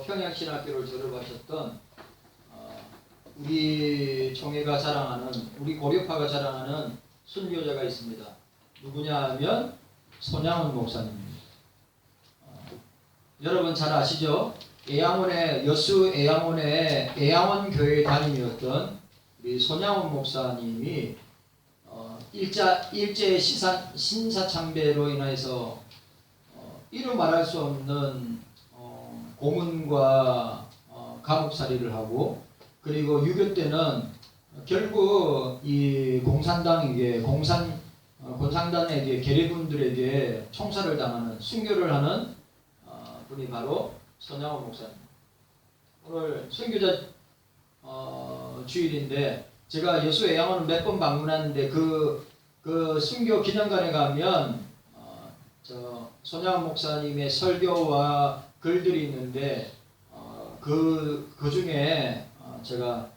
평양신학교를 졸업하셨던 우리 총회가 자랑하는, 우리 고려파가 자랑하는 순교자가 있습니다. 누구냐 하면 손양원 목사님입니다. 여러분 잘 아시죠? 애양원의 여수 애양원의 애양원 교회 담임이었던 우리 손양원 목사님이 일제 신사참배로 인해서 이루 말할 수 없는 고문과 감옥살이를 하고, 그리고 유교 때는 결국 이 공산당에게 공산당에게 계류분들에게 총살을 당하는 순교를 하는 분이 바로 손양원 목사님. 오늘 순교자 주일인데 제가 여수 애양원을 몇 번 방문하는데 그 순교 기념관에 가면 저 손양원 목사님의 설교와 글들이 있는데 그 중에 제가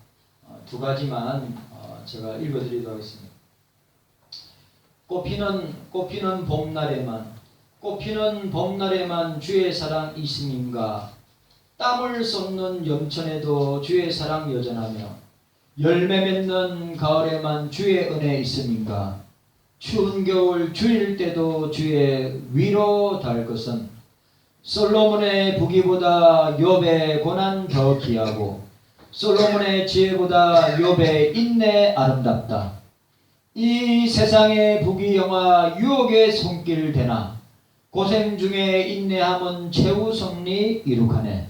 두 가지만 제가 읽어드리도록 하겠습니다. 꽃피는 봄날에만 주의 사랑 있음인가. 땀을 쏟는 영천에도 주의 사랑 여전하며 열매 맺는 가을에만 주의 은혜 있음인가. 추운 겨울 주일 때도 주의 위로 달 것은 솔로몬의 부귀보다 욥의 고난 더 귀하고 솔로몬의 지혜보다 욥의 인내 아름답다. 이 세상의 부귀 영화 유혹의 손길 되나 고생 중에 인내함은 최후 승리 이룩하네.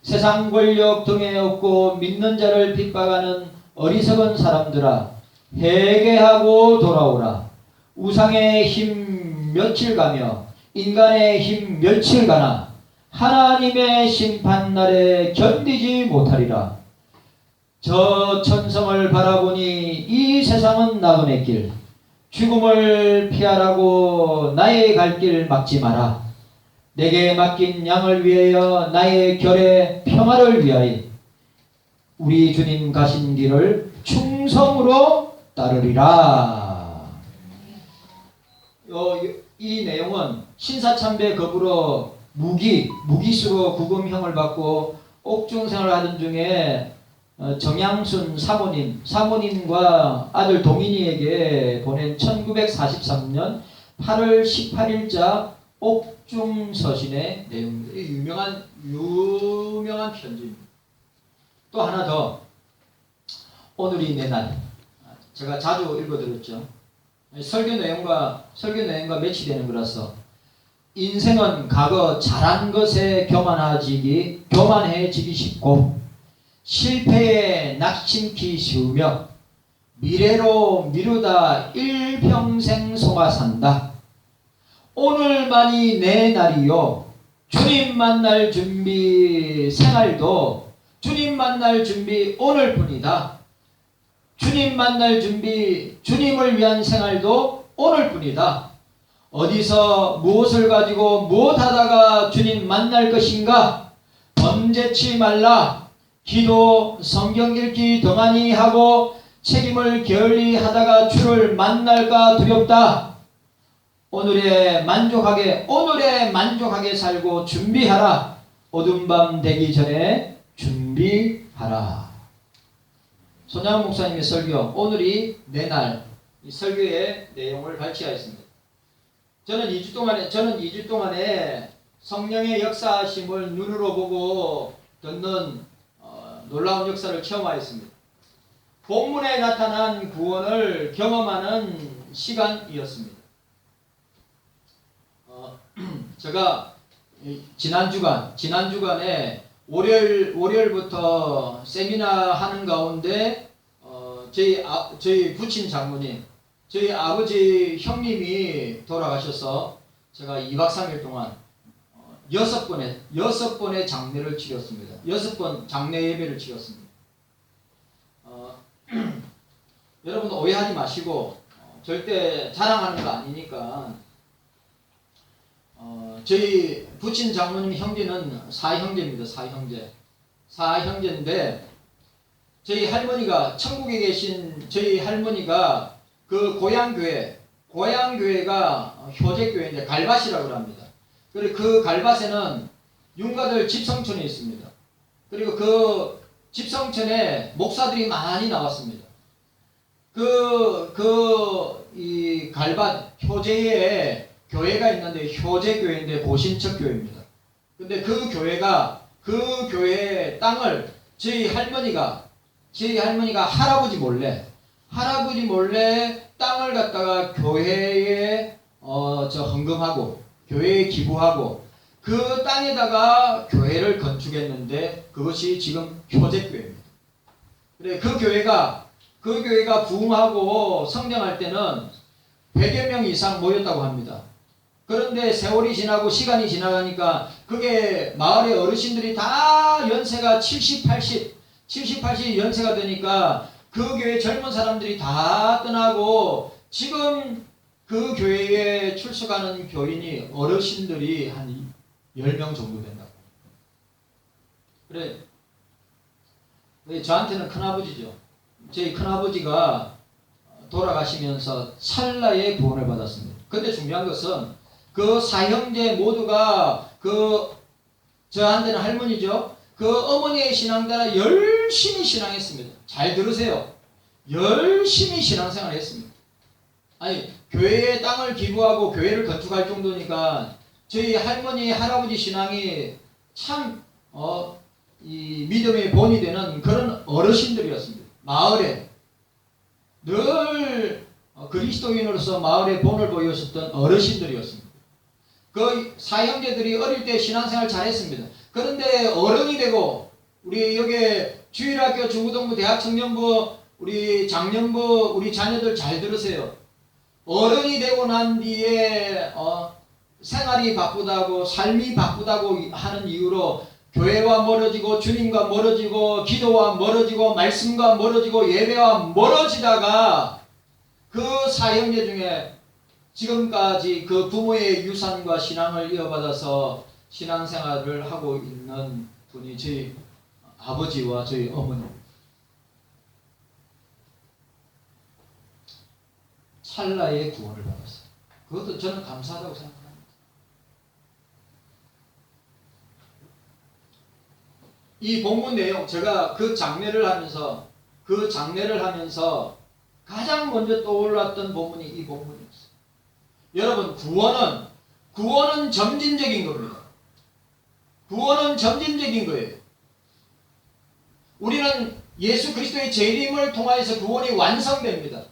세상 권력 등에 업고 믿는 자를 핍박하는 어리석은 사람들아, 회개하고 돌아오라. 우상의 힘 며칠 가며 인간의 힘 며칠 가나 하나님의 심판날에 견디지 못하리라. 저 천성을 바라보니 이 세상은 나그네 길, 죽음을 피하라고 나의 갈 길 막지 마라. 내게 맡긴 양을 위하여 나의 결의 평화를 위하여 우리 주님 가신 길을 충성으로 따르리라. 이 내용은 신사참배 거부로 무기수로 구금형을 받고 옥중생활을 하던 중에 정양순 사모님과 아들 동인이에게 보낸 1943년 8월 18일자 옥중서신의 내용입니다. 유명한 편지입니다. 또 하나 더, 오늘이 내 날. 제가 자주 읽어드렸죠. 설교 내용과 매치되는 거라서 인생은 과거 잘한 것에 교만해지기 쉽고 실패에 낙심키 쉬우며 미래로 미루다 일평생 속아 산다. 오늘만이 내 날이요. 주님 만날 준비 생활도 주님 만날 준비 오늘뿐이다. 주님 만날 준비, 주님을 위한 생활도 오늘뿐이다. 어디서 무엇을 가지고 무엇하다가 주님 만날 것인가? 범죄치 말라. 기도, 성경 읽기 더 많이 하고 책임을 게을리 하다가 주를 만날까 두렵다. 오늘에 만족하게 살고 준비하라. 어두운 밤 되기 전에 준비하라. 손양원 목사님의 설교, 오늘이 내 날, 이 설교의 내용을 발췌하였습니다. 저는 2주 동안에 성령의 역사하심을 눈으로 보고 듣는 놀라운 역사를 체험하였습니다. 본문에 나타난 구원을 경험하는 시간이었습니다. 제가 지난 주간에 월요일부터 세미나 하는 가운데 저희 부친 장모님, 저희 아버지 형님이 돌아가셔서 제가 2박 3일 동안 6번의 장례를 치렀습니다. 6번 장례 예배를 치렀습니다. 여러분 오해하지 마시고 절대 자랑하는 거 아니니까 저희 부친 장모님 형제는 사형제입니다. 사형제인데 저희 할머니가 천국에 계신 저희 할머니가 그 고향교회가 효제교회인데 갈밭이라고 합니다. 그리고 그 갈밭에는 윤가들 집성촌이 있습니다. 그리고 그 집성촌에 목사들이 많이 나왔습니다. 이 갈밭 효제에 교회가 있는데 효제교회인데 보신척 교회입니다. 근데 그 교회 땅을 저희 할머니가 할아버지 몰래 땅을 갖다가 교회에 헌금하고 교회에 기부하고 그 땅에다가 교회를 건축했는데 그것이 지금 효제교회입니다. 그래 그 교회가 부흥하고 성장할 때는 100여 명 이상 모였다고 합니다. 그런데 세월이 지나고 시간이 지나가니까 그게 마을의 어르신들이 다 연세가 70, 80 연세가 되니까 그 교회 젊은 사람들이 다 떠나고 지금 그 교회에 출석하는 교인이 어르신들이 한 10명 정도 된다고. 그래 저한테는 큰아버지죠. 저희 큰아버지가 돌아가시면서 찰나에 구원을 받았습니다. 근데 중요한 것은 그 사형제 모두가 저한테는 할머니죠. 그 어머니의 신앙 따라 열심히 신앙했습니다. 잘 들으세요. 열심히 신앙생활을 했습니다. 아니 교회에 땅을 기부하고 교회를 건축할 정도니까 저희 할머니 할아버지 신앙이 참 이 믿음의 본이 되는 그런 어르신들이었습니다. 마을에 늘 그리스도인으로서 마을에 본을 보였었던 어르신들이었습니다. 그 사형제들이 어릴 때 신앙생활 잘했습니다. 그런데 어른이 되고 우리 여기 주일학교 중고등부 대학 청년부 우리 장년부 우리 자녀들 잘 들으세요. 어른이 되고 난 뒤에 생활이 바쁘다고 삶이 바쁘다고 하는 이유로 교회와 멀어지고 주님과 멀어지고 기도와 멀어지고 말씀과 멀어지고 예배와 멀어지다가 그 사형제 중에 지금까지 그 부모의 유산과 신앙을 이어받아서 신앙생활을 하고 있는 분이 저희 아버지와 저희 어머니입니다. 찰나의 구원을 받았어요. 그것도 저는 감사하다고 생각합니다. 이 본문 내용 제가 그 장례를 하면서 가장 먼저 떠올랐던 본문이 이 본문이었어요. 여러분 구원은 점진적인 겁니다. 구원은 점진적인 거예요. 우리는 예수 그리스도의 재림을 통하여서 구원이 완성됩니다.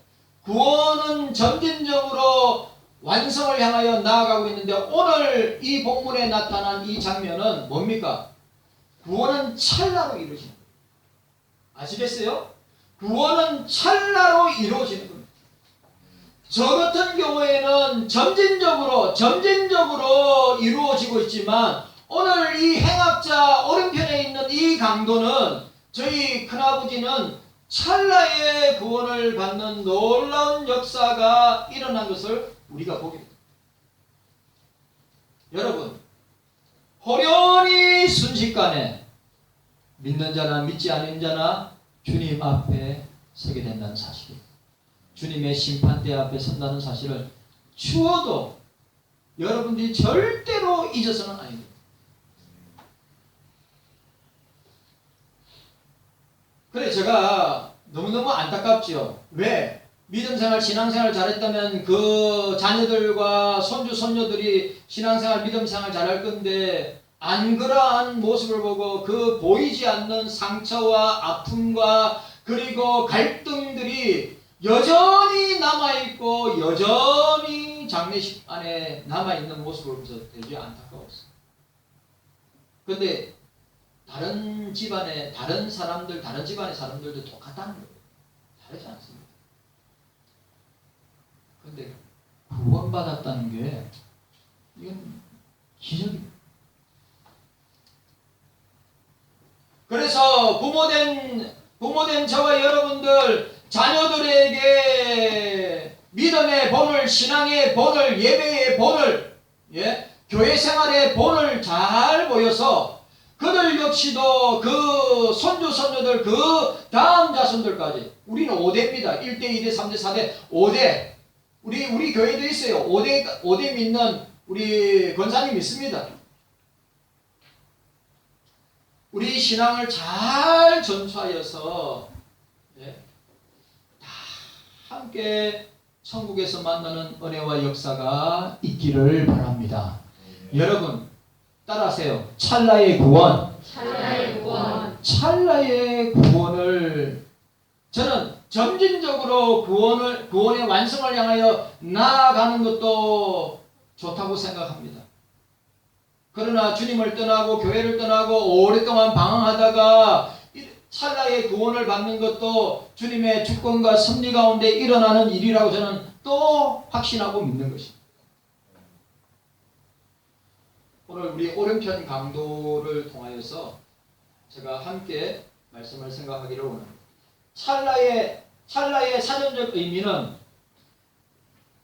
구원은 점진적으로 완성을 향하여 나아가고 있는데 오늘 이 본문에 나타난 이 장면은 뭡니까? 구원은 찰나로 이루어지는 거예요. 아시겠어요? 구원은 찰나로 이루어지는 겁니다. 저 같은 경우에는 점진적으로 이루어지고 있지만 오늘 이 행악자 오른편에 있는 이 강도는 저희 큰아버지는 찰나의 구원을 받는 놀라운 역사가 일어난 것을 우리가 보게 됩니다. 여러분 호련히 순식간에 믿는 자나 믿지 않는 자나 주님 앞에 서게 된다는 사실이에요. 주님의 심판대 앞에 선다는 사실을 추워도 여러분들이 절대로 잊어서는 안 됩니다. 그래 제가 너무너무 안타깝죠. 왜? 믿음생활 신앙생활 잘했다면 그 자녀들과 손주 손녀들이 신앙생활 믿음생활 잘할 건데 안 그러한 모습을 보고 그 보이지 않는 상처와 아픔과 그리고 갈등들이 여전히 남아있고 여전히 장례식 안에 남아있는 모습을 보면서 되게 안타까웠어요. 그런데 다른 집안의 사람들도 똑같다는 거예요. 다르지 않습니다. 그런데 구원받았다는 게 이건 기적입니다. 그래서 부모된 저와 여러분들 자녀들에게 믿음의 본을, 신앙의 본을, 예배의 본을, 교회 생활의 본을 잘 보여서 그들 역시도 그 손주 손녀들 그 다음 자손들까지 우리는 5대입니다. 1대, 2대, 3대, 4대, 5대. 우리 교회도 있어요. 5대 믿는 우리 권사님 있습니다. 우리 신앙을 잘 전수하여서 다 함께 천국에서 만나는 은혜와 역사가 있기를 바랍니다. 여러분 따라하세요. 찰나의 구원. 찰나의 구원. 찰나의 구원을 저는 점진적으로 구원의 완성을 향하여 나아가는 것도 좋다고 생각합니다. 그러나 주님을 떠나고 교회를 떠나고 오랫동안 방황하다가 찰나의 구원을 받는 것도 주님의 주권과 섭리 가운데 일어나는 일이라고 저는 또 확신하고 믿는 것입니다. 오늘 우리 오른편 강도를 통하여서 제가 함께 말씀을 생각하기를 원합니다. 찰나의 사전적 의미는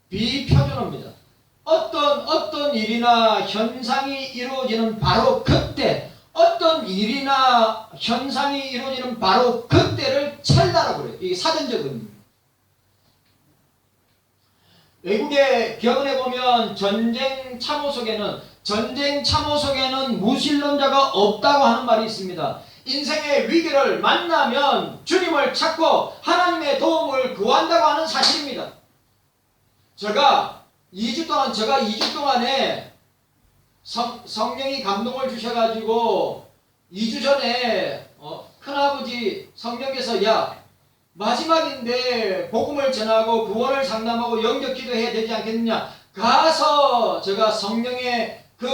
비표준어입니다. 어떤 일이나 현상이 이루어지는 바로 그때, 어떤 일이나 현상이 이루어지는 바로 그때를 찰나라고 그래요. 이게 사전적 의미입니다. 외국의 경험에 보면 전쟁 참호 속에는 무신론자가 없다고 하는 말이 있습니다. 인생의 위기를 만나면 주님을 찾고 하나님의 도움을 구한다고 하는 사실입니다. 제가 2주 동안에 성령이 감동을 주셔가지고 2주 전에 큰아버지 성령께서 야 마지막인데 복음을 전하고 구원을 상담하고 영접 기도해야 되지 않겠느냐, 가서 제가 성령의 그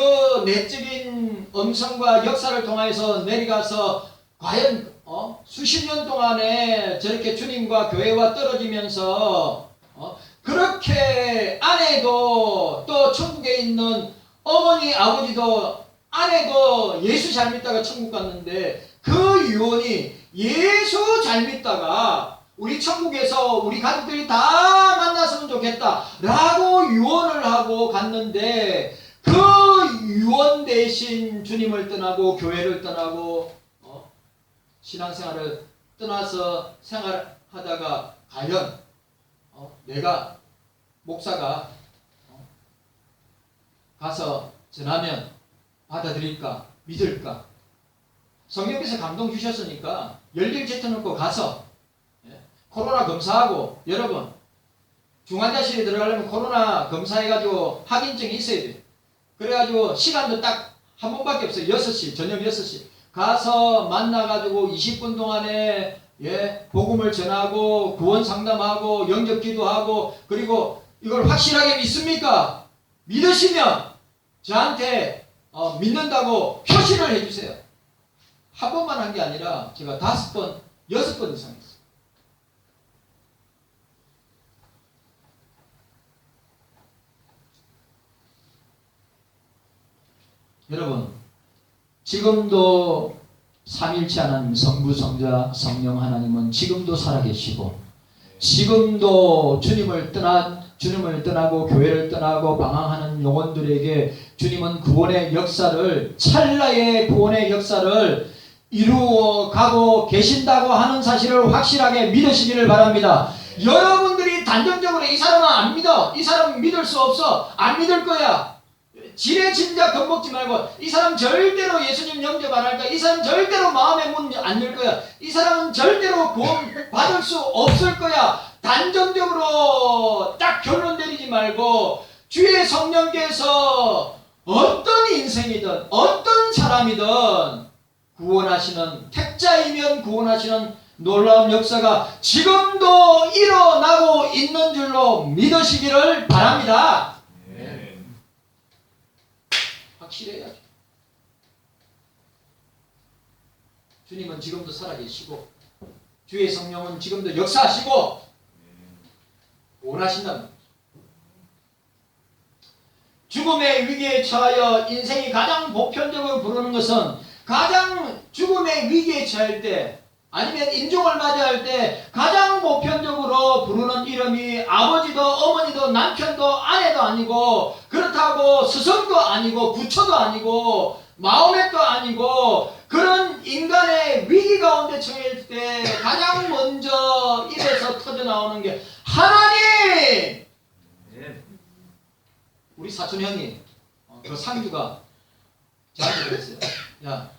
내적인 음성과 역사를 통해서 내려가서 과연 수십 년 동안에 저렇게 주님과 교회와 떨어지면서 그렇게 아내도 또 천국에 있는 어머니 아버지도 아내도 예수 잘 믿다가 천국 갔는데 그 유언이 예수 잘 믿다가 우리 천국에서 우리 가족들이 다 만났으면 좋겠다 라고 유언을 하고 갔는데 그 유언 대신 주님을 떠나고 교회를 떠나고 신앙생활을 떠나서 생활하다가 과연 내가 목사가 가서 전하면 받아들일까 믿을까? 성령께서 감동 주셨으니까 열길 제쳐놓고 가서 코로나 검사하고, 여러분 중환자실에 들어가려면 코로나 검사해가지고 확인증이 있어야 돼요. 그래가지고 시간도 딱 한 번밖에 없어요. 6시 저녁 6시 가서 만나가지고 20분 동안에 복음을 전하고 구원 상담하고 영접 기도하고, 그리고 이걸 확실하게 믿습니까? 믿으시면 저한테 믿는다고 표시를 해주세요. 한 번만 한 게 아니라 제가 5번, 6번 이상 했어요. 여러분 지금도 삼일체 하나님 성부 성자 성령 하나님은 지금도 살아계시고 지금도 주님을 떠나고 교회를 떠나고 방황하는 영혼들에게 주님은 구원의 역사를, 찰나의 구원의 역사를 이루어 가고 계신다고 하는 사실을 확실하게 믿으시기를 바랍니다. 여러분들이 단정적으로 이 사람은 안 믿어, 이 사람은 믿을 수 없어, 안 믿을 거야, 지레 진작 겁먹지 말고, 이 사람 절대로 예수님 영접 안 할 거야, 이 사람 절대로 마음의 문 안 열 거야, 이 사람은 절대로 구원 받을 수 없을 거야, 단정적으로 딱 결론 내리지 말고 주의 성령께서 어떤 인생이든 어떤 사람이든 구원하시는, 택자이면 구원하시는 놀라운 역사가 지금도 일어나고 있는 줄로 믿으시기를 바랍니다. 확실해야죠. 주님은 지금도 살아계시고 주의 성령은 지금도 역사하시고 원하신다는, 죽음의 위기에 처하여 인생이 가장 보편적으로 부르는 것은, 가장 죽음의 위기에 처할 때 아니면 임종을 맞이할 때 가장 보편적으로 부르는 이름이 아버지도 어머니도 남편도 아내도 아니고, 그렇다고 스승도 아니고 부처도 아니고 마호멧도 아니고, 그런 인간의 위기 가운데 처할 때 가장 먼저 입에서 터져나오는 게 하나님! 우리 사촌 형이 그 상주가 저한테 그랬어요. 야,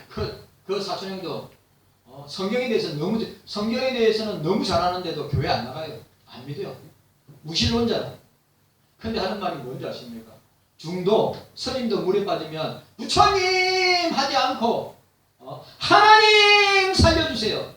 그 그 사촌형도 성경에 대해서는 너무 잘 아는데도 교회 안 나가요. 안 믿어요. 무신론자라. 근데 하는 말이 뭔지 아십니까? 중도 스님도 물에 빠지면 부처님 하지 않고 하나님 살려주세요.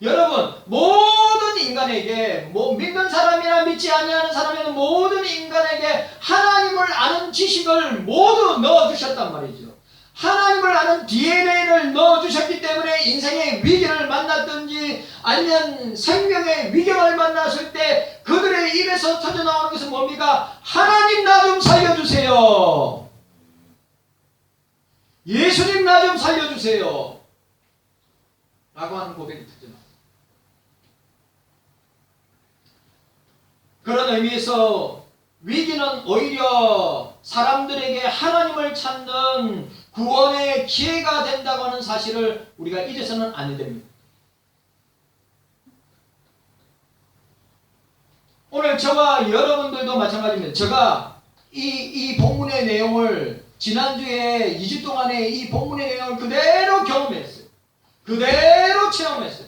여러분, 모든 인간에게, 믿는 사람이나 믿지 아니하는 사람에게, 모든 인간에게 하나님을 아는 지식을 모두 넣어주셨단 말이죠. 하나님을 아는 DNA를 넣어주셨기 때문에 인생의 위기를 만났든지 아니면 생명의 위경을 만났을 때 그들의 입에서 터져나오는 것은 뭡니까? 하나님 나 좀 살려주세요. 예수님 나 좀 살려주세요. 라고 하는 고백이 터져나옵니다. 그런 의미에서 위기는 오히려 사람들에게 하나님을 찾는 구원의 기회가 된다고 하는 사실을 우리가 잊어서는 안 됩니다. 오늘 저와 여러분들도 마찬가지입니다. 제가 이 본문의 내용을 지난주에 2주 동안에 이 본문의 내용을 그대로 경험했어요. 그대로 체험했어요.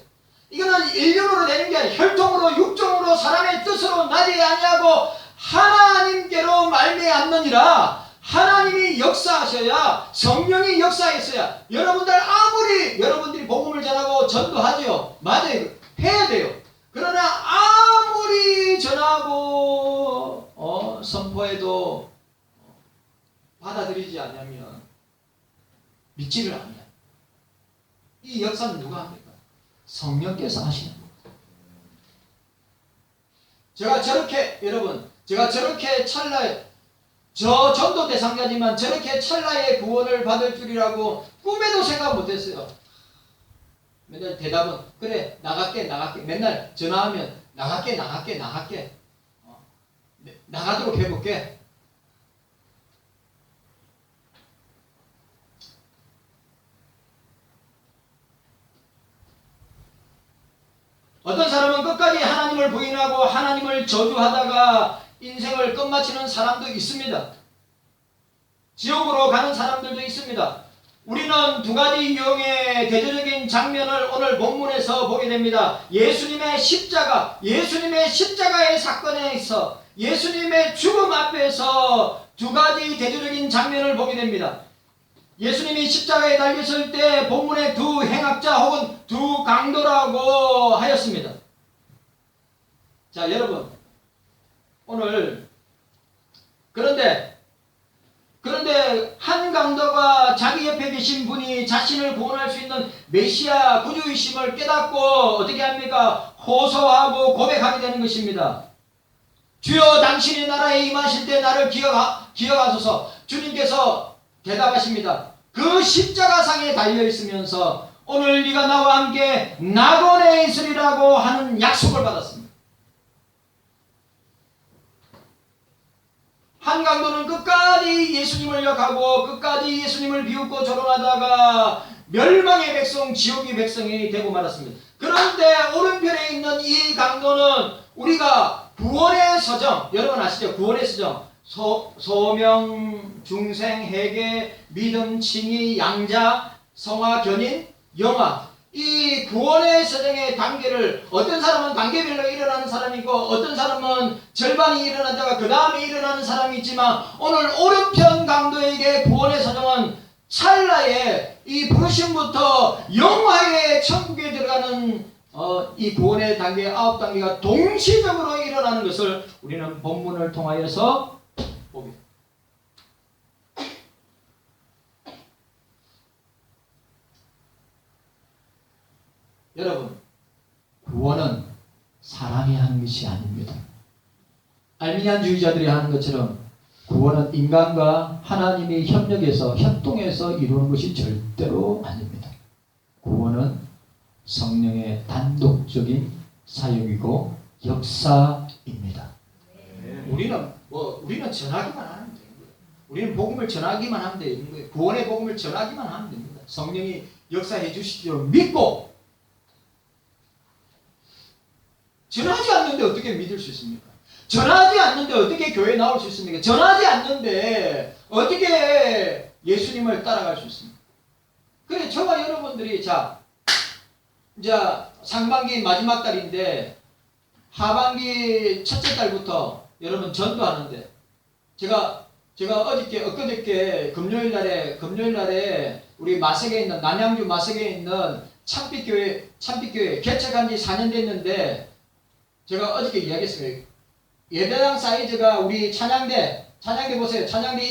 이거는 인륜으로 되는 게 아니라 혈통으로 육종으로 사람의 뜻으로 나지 아니하고 하나님께로 말미암느니라. 하나님이 역사하셔야, 성령이 역사했어야, 여러분들이 복음을 전하고 전도하죠. 맞아요. 해야 돼요. 그러나 아무리 전하고 선포해도 받아들이지 않으면, 믿지를 않으면 이 역사는 누가 합니까? 성령께서 하시는 겁니다. 제가 저렇게 찰나에, 저 전도 대상자지만 저렇게 찰나의 구원을 받을 줄이라고 꿈에도 생각 못했어요. 맨날 대답은 그래 나갈게 맨날 전화하면 나갈게 나가도록 해볼게. 어떤 사람은 끝까지 하나님을 부인하고 하나님을 저주하다가 인생을 끝마치는 사람도 있습니다. 지옥으로 가는 사람들도 있습니다. 우리는 두 가지 유형의 대조적인 장면을 오늘 본문에서 보게 됩니다. 예수님의 십자가의 사건에서 예수님의 죽음 앞에서 두 가지 대조적인 장면을 보게 됩니다. 예수님이 십자가에 달렸을 때 본문의 두 행악자 혹은 두 강도라고 하였습니다. 자, 여러분, 오늘 그런데 한 강도가 자기 옆에 계신 분이 자신을 구원할 수 있는 메시아 구주이심을 깨닫고 어떻게 합니까? 호소하고 고백하게 되는 것입니다. 주여 당신의 나라에 임하실 때 나를 기억하소서. 주님께서 대답하십니다. 그 십자가상에 달려있으면서 오늘 네가 나와 함께 낙원에 있으리라고 하는 약속을 받았습니다. 한 강도는 끝까지 예수님을 역하고 끝까지 예수님을 비웃고 조롱하다가 멸망의 백성, 지옥의 백성이 되고 말았습니다. 그런데 오른편에 있는 이 강도는 우리가 구원의 서정, 여러분 아시죠? 구원의 서정, 소명, 중생, 회개, 믿음, 칭의, 양자, 성화, 견인, 영화, 이 구원의 서정의 단계를 어떤 사람은 단계별로 일어나는 사람이 있고 어떤 사람은 절반이 일어나다가 그 다음에 일어나는 사람이 있지만 오늘 오른편 강도에게 구원의 서정은 찰나에 이 부르심부터 영화의 천국에 들어가는 이 구원의 단계 9단계가 동시적으로 일어나는 것을 우리는 본문을 통하여서 보게 됩니다. 여러분, 구원은 사람이 하는 것이 아닙니다. 알미니안주의자들이 하는 것처럼 구원은 인간과 하나님이 협동해서 이루는 것이 절대로 아닙니다. 구원은 성령의 단독적인 사역이고 역사입니다. 우리는 전하기만 하면 되는 거예요. 우리는 복음을 전하기만 하면 되는 거예요. 구원의 복음을 전하기만 하면 됩니다. 성령이 역사해 주시기로 믿고 전하지 않는데 어떻게 믿을 수 있습니까? 전하지 않는데 어떻게 교회에 나올 수 있습니까? 전하지 않는데 어떻게 예수님을 따라갈 수 있습니까? 그래, 저와 여러분들이 이제 상반기 마지막 달인데 하반기 첫째 달부터 여러분 전도하는데 제가 엊그저께 금요일 날에 우리 마석에 있는 남양주 마석에 있는 참빛교회 개척한 지 4년 됐는데 제가 어저께 이야기했어요. 예배당 사이즈가 우리 찬양대 보세요. 찬양대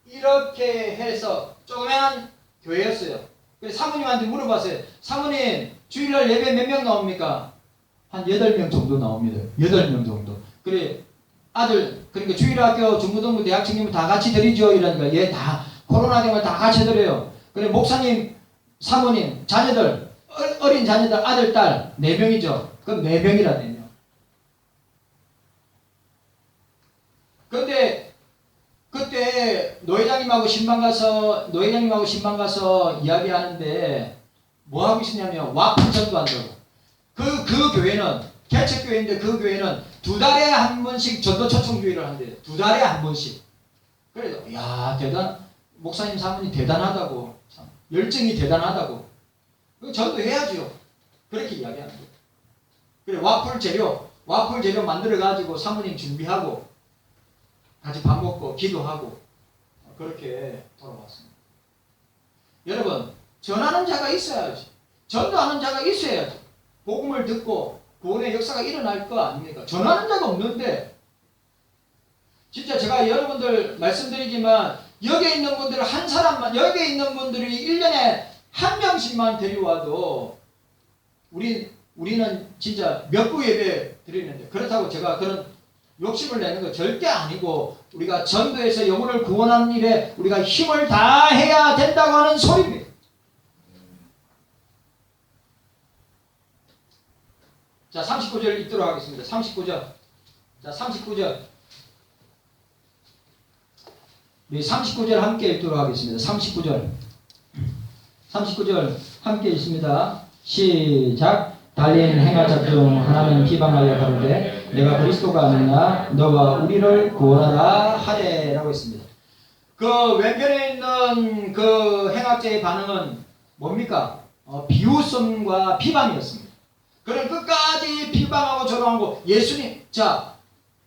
이렇게 해서 조그만한 교회였어요. 그래서 사모님한테 물어봤어요. 사모님 주일날 예배 몇 명 나옵니까? 한 8명 정도 나옵니다. 8명 정도. 그래 그러니까 주일학교 중고등부 대학 청년부 다 같이 드리죠. 이러니까 예, 다 코로나 때문에 다 같이 드려요. 그래 목사님, 사모님, 자녀들 어린 자녀들 아들, 딸 4명이죠. 그럼 4명이라 4명. 근데 그때 노회장님하고 신방 가서 이야기하는데 뭐 하고 있었냐면 와플 전도한다고. 그 교회는 개척교회인데 그 교회는 2달에 한 번씩 전도 초청주의를 한대요. 2달에 한 번씩. 그래서 목사님 사모님 대단하다고. 참, 열정이 대단하다고. 전도해야죠. 그렇게 이야기하는 거예요. 그래 와플 재료 만들어 가지고 사모님 준비하고 같이 밥 먹고 기도하고 그렇게 돌아왔습니다. 여러분 전하는 자가 있어야지. 전도하는 자가 있어야지. 복음을 듣고 구원의 역사가 일어날 거 아닙니까? 전하는 자가 없는데 진짜 제가 여러분들 말씀드리지만 여기에 있는 분들이 1년에 한 명씩만 데려와도 우리는 진짜 몇 부 예배 드리는데 그렇다고 제가 그런 욕심을 내는 거 절대 아니고 우리가 전도해서 영혼을 구원하는 일에 우리가 힘을 다해야 된다고 하는 소리입니다. 자 39절 읽도록 하겠습니다. 39절. 자 39절. 우리 39절 함께 읽도록 하겠습니다. 39절 함께 읽습니다. 시작. 달린 행하자 중 하나는 비방하여 가로되 내가 그리스도가 아니냐 너가 우리를 구원하라 하래라고 했습니다. 그 왼편에 있는 그 행악자의 반응은 뭡니까? 비웃음과 비방이었습니다. 그는 끝까지 비방하고 조롱하고 예수님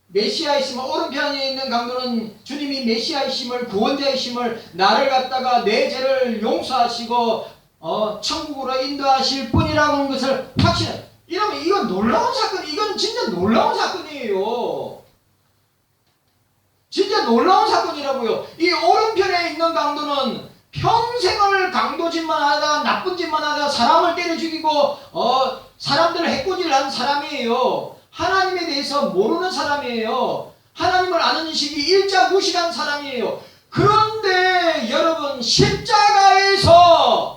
메시아이심을 오른편에 있는 강도는 주님이 메시아이심을 구원자이심을 나를 갖다가 내 죄를 용서하시고 천국으로 인도하실 분이라고 하는 것을 확신해. 이러면 이건 놀라운 사건, 이건 진짜 놀라운 사건이에요. 진짜 놀라운 사건이라고요. 이 오른편에 있는 강도는 평생을 강도짓만 하다가 나쁜 짓만 하다가 사람을 때려 죽이고 사람들을 해코지를 한 사람이에요. 하나님에 대해서 모르는 사람이에요. 하나님을 아는 인식이 일자무식한 사람이에요. 그런데 여러분 십자가에서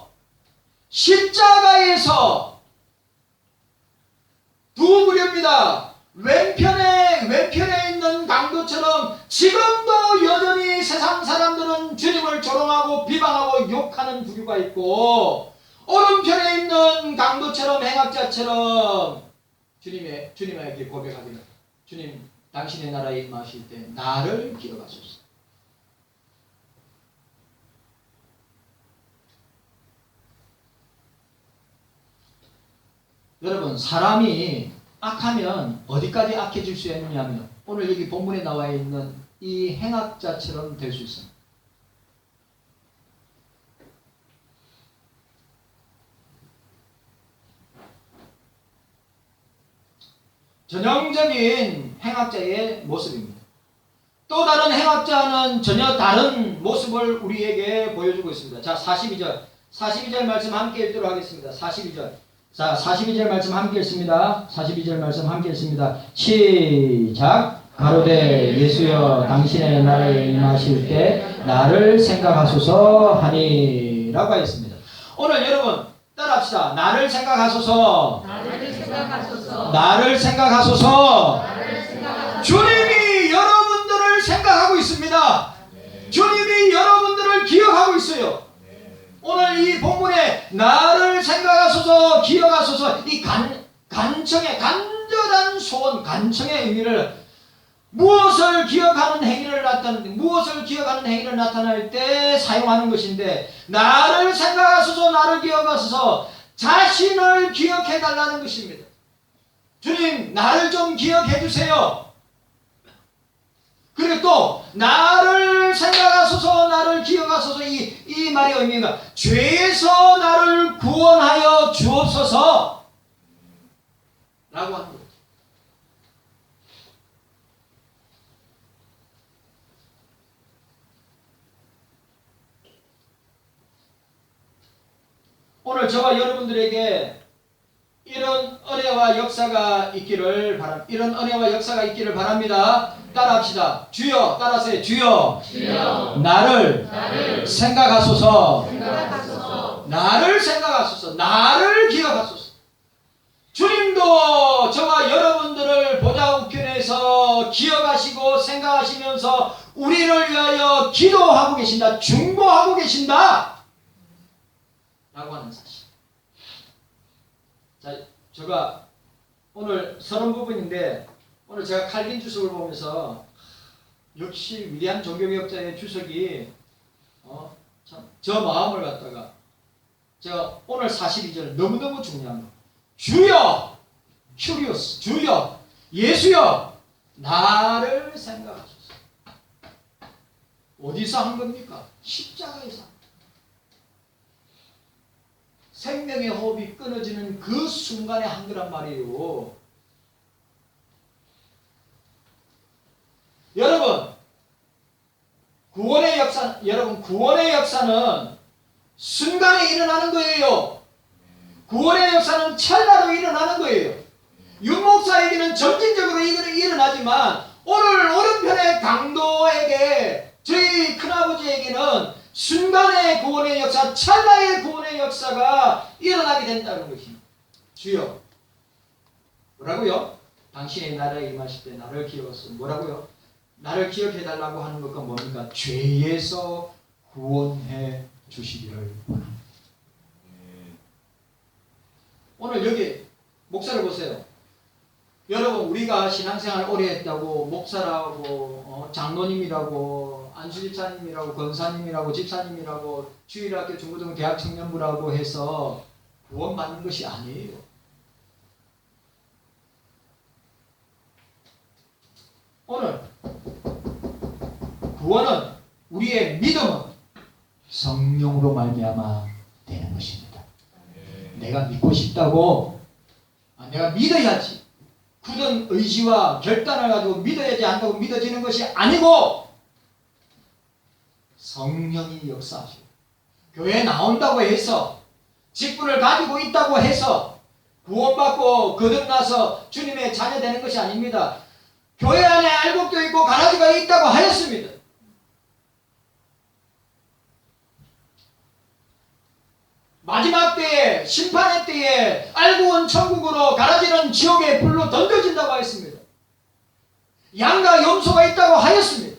두 무렵입니다. 왼편에 있는 강도처럼 지금도 여전히 세상 사람들은 주님을 조롱하고 비방하고 욕하는 부류가 있고 오른편에 있는 강도처럼 행악자처럼 주님에게 고백하기를 주님 당신의 나라에 임하실 때 나를 기억하소서. 여러분 사람이 악하면 어디까지 악해질 수 있느냐면 오늘 여기 본문에 나와 있는 이 행악자처럼 될 수 있습니다. 전형적인 행악자의 모습입니다. 또 다른 행악자는 전혀 다른 모습을 우리에게 보여주고 있습니다. 자 42절 말씀 함께 읽도록 하겠습니다. 42절. 자 42절 말씀 함께 읽습니다. 42절 말씀 함께 읽습니다. 시작. 가로되 예수여 당신의 나라에 임하실 때 나를 생각하소서 하니라고 하였습니다. 오늘 여러분 따라합시다. 나를 생각하소서. 나를 생각하소서. 주님이 여러분들을 생각하고 있습니다. 주님이 여러분들을 기억하고 있어요. 오늘 이 본문에 나를 생각하소서 기억하소서 이 간청의 간절한 소원 간청의 의미를 무엇을 기억하는 행위를 나타낼 때 사용하는 것인데 나를 생각하소서 나를 생각하셔서 자신을 기억해 달라는 것입니다. 주님, 나를 좀 기억해 주세요. 그리고 또 나를 생각하소서, 나를 기억하소서. 이 말의 의미가 죄에서 나를 구원하여 주옵소서 라고 하는 거죠. 오늘 저와 여러분들에게 이런 은혜와 역사가 있기를 바랍니다. 이런 은혜와 역사가 있기를 바랍니다. 따라합시다. 주여, 따라하세요. 주여, 나를 생각하소서. 나를 생각하소서. 나를 기억하소서. 주님도 저와 여러분들을 보좌 우편에서 기억하시고 생각하시면서 우리를 위하여 기도하고 계신다. 중보하고 계신다. 라고 하는 사실. 자, 제가 오늘 서론 부분인데 오늘 제가 칼빈 주석을 보면서 역시 위대한 종교개혁자의 주석이 참 저 마음을 갖다가 제가 오늘 42절 너무너무 중요한 거. 주여, 큐리오스, 주여, 예수여, 나를 생각하소서. 어디서 한 겁니까? 십자가에서. 생명의 호흡이 끊어지는 그 순간에 한 거란 말이에요. 여러분, 구원의 역사는 순간에 일어나는 거예요. 구원의 역사는 찰나로 일어나는 거예요. 윤목사에게는 점진적으로 일어나지만 오늘 오른편의 강도에게, 저희 큰아버지에게는 순간의 구원의 역사, 찰나의 구원의 역사가 일어나게 된다는 것입니다. 주여, 뭐라고요? 당신의 나라에 임하실 때 나를 기억하소서. 뭐라고요? 나를 기억해달라고 하는 것과 뭡니까? 죄에서 구원해 주시기를 원합니다. 오늘 여기 목사를 보세요. 여러분, 우리가 신앙생활 오래 했다고 목사라고 장로님이라고 안수집사님이라고 권사님이라고 집사님이라고 주일학교 중고등 대학 청년부라고 해서 구원받는 것이 아니에요. 오늘 구원은, 우리의 믿음은 성령으로 말미암아 되는 것입니다. 내가 믿고 싶다고 내가 믿어야지, 굳은 의지와 결단을 가지고 믿어야지 한다고 믿어지는 것이 아니고 성령이 역사하시고, 교회에 나온다고 해서, 직분을 가지고 있다고 해서 구원받고 거듭나서 주님의 자녀 되는 것이 아닙니다. 교회 안에 알곡도 있고 가라지가 있다고 하였습니다. 마지막 때에, 심판의 때에 알곡은 천국으로, 가라지는 지옥의 불로 던져진다고 하였습니다. 양과 염소가 있다고 하였습니다.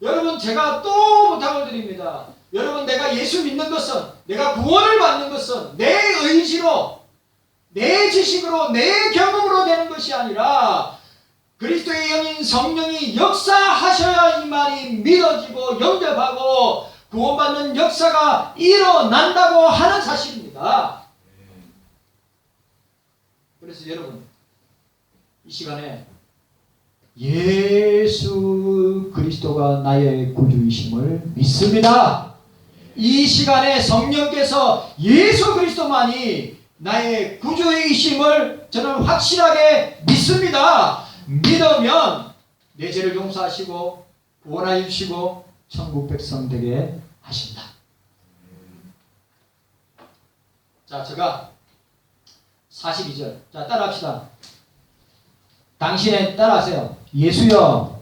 여러분, 제가 또 부탁을 드립니다. 여러분, 내가 예수 믿는 것은, 내가 구원을 받는 것은 내 의지로, 내 지식으로, 내 경험으로 되는 것이 아니라 그리스도의 영인 성령이 역사하셔야 이 말이 믿어지고 영접하고 구원받는 역사가 일어난다고 하는 사실입니다. 그래서 여러분, 이 시간에 예수 그리스도가 나의 구주이심을 믿습니다. 이 시간에 성령께서 예수 그리스도만이 나의 구주이심을 저는 확실하게 믿습니다. 믿으면 내 죄를 용서하시고 구원하여 주시고 천국 백성 되게 하신다. 자, 제가 42절. 자, 따라합시다. 당신의, 따라하세요. 예수여,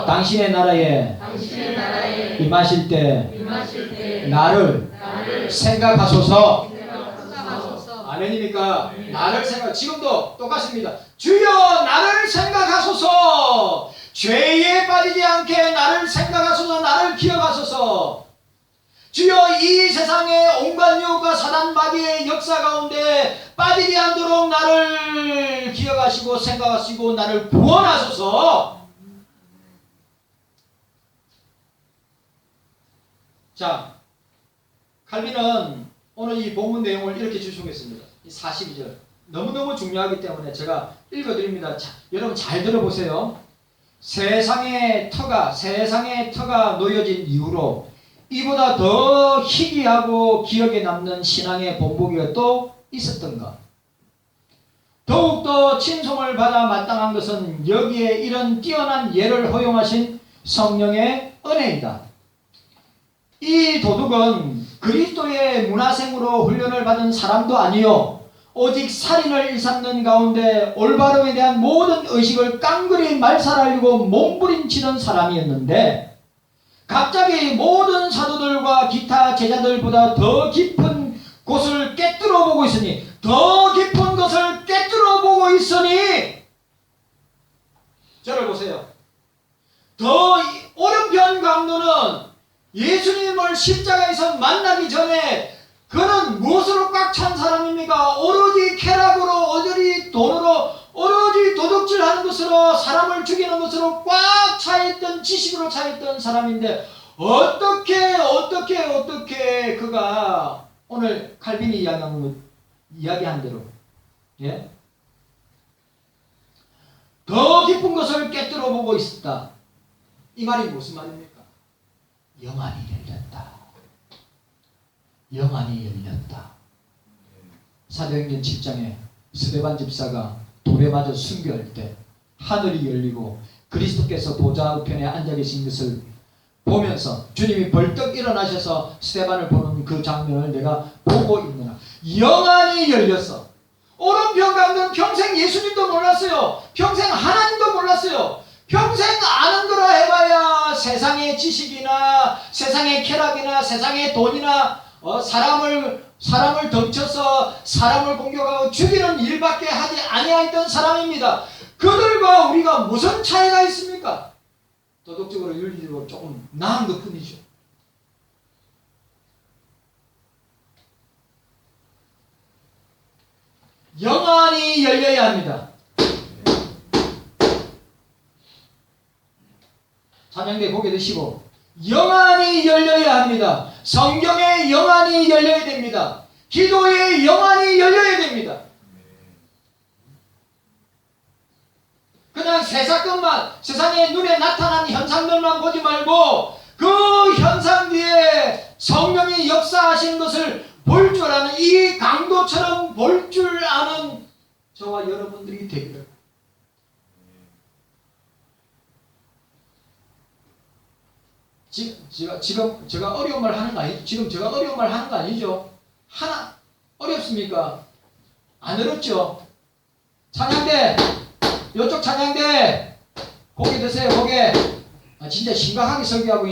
당신의 나라에 임하실 때 나를 생각하소서. 아멘입니까? 나를 생각, 지금도 똑같습니다. 주여, 나를 생각하소서. 죄에 빠지지 않게 나를 생각하소서. 나를 기억하소서. 주여, 이 세상의 온갖 유혹과 사단 마귀의 역사 가운데 빠지지 않도록 나를 기억하시고 생각하시고 나를 구원하소서. 자, 칼빈은 오늘 이 본문 내용을 이렇게 주석했습니다. 이 42절 너무너무 중요하기 때문에 제가 읽어드립니다. 자, 여러분 잘 들어보세요. 세상의 터가 놓여진 이후로 이보다 더 희귀하고 기억에 남는 신앙의 본보기가 또 있었던가? 더욱더 칭송을 받아 마땅한 것은 여기에 이런 뛰어난 예를 허용하신 성령의 은혜이다. 이 도둑은 그리스도의 문화생으로 훈련을 받은 사람도 아니요 오직 살인을 일삼는 가운데 올바름에 대한 모든 의식을 깡그리 말살하려고 몸부림치던 사람이었는데 갑자기 모든 사도들과 기타 제자들보다 더 깊은 곳을 꿰뚫어 보고 있으니 저를 보세요. 더 오른편 강도는 예수님을 십자가에서 만나기 전에 그는 무엇으로 꽉 찬 사람입니까? 오로지 쾌락으로, 오로지 돈으로, 오로지 도둑질하는 것으로, 사람을 죽이는 것으로 꽉 차있던, 지식으로 차있던 사람인데 어떻게 그가 오늘 칼빈이 이야기한 대로 더 깊은 것을 꿰뚫어 보고 있었다. 이 말이 무슨 말입니까? 영안이 열렸다. 영안이 열렸다. 사도행전 7장에 스데반 집사가 돌에 맞아 순교할 때 하늘이 열리고 그리스도께서 보좌 우편에 앉아 계신 것을 보면서 주님이 벌떡 일어나셔서 스데반을 보는 그 장면을 내가 보고 있느라 영안이 열렸어. 오른편 강도는 평생 예수님도 몰랐어요. 평생 하나님도 몰랐어요. 평생 아는 거라 해봐야 세상의 지식이나 세상의 쾌락이나 세상의 돈이나 사람을 덩쳐서 사람을 공격하고 죽이는 일밖에 하지 아니하였던 사람입니다. 그들과 우리가 무슨 차이가 있습니까? 도덕적으로 윤리적으로 조금 나은 것 뿐이죠. 영안이 열려야 합니다. 찬양대 고개 드시고 영안이 열려야 합니다. 성경의 영안이 열려야 됩니다. 기도의 영안이 열려야 됩니다. 그냥 새 사건만 세상에 눈에 나타난 현상들만 보지 말고 그 현상 뒤에 성령이 역사하시는 것을 볼 줄 아는 이 강도처럼 볼 줄 아는 저와 여러분들이 되기를. 지금 제가 어려운 말 하는 거 아니죠? 지금 제가 어려운 말 하는 거 아니죠? 하나 어렵습니까? 안 어렵죠? 찬양대 이쪽 찬양대 고개 드세요. 고개. 진짜 심각하게 설교하고 있는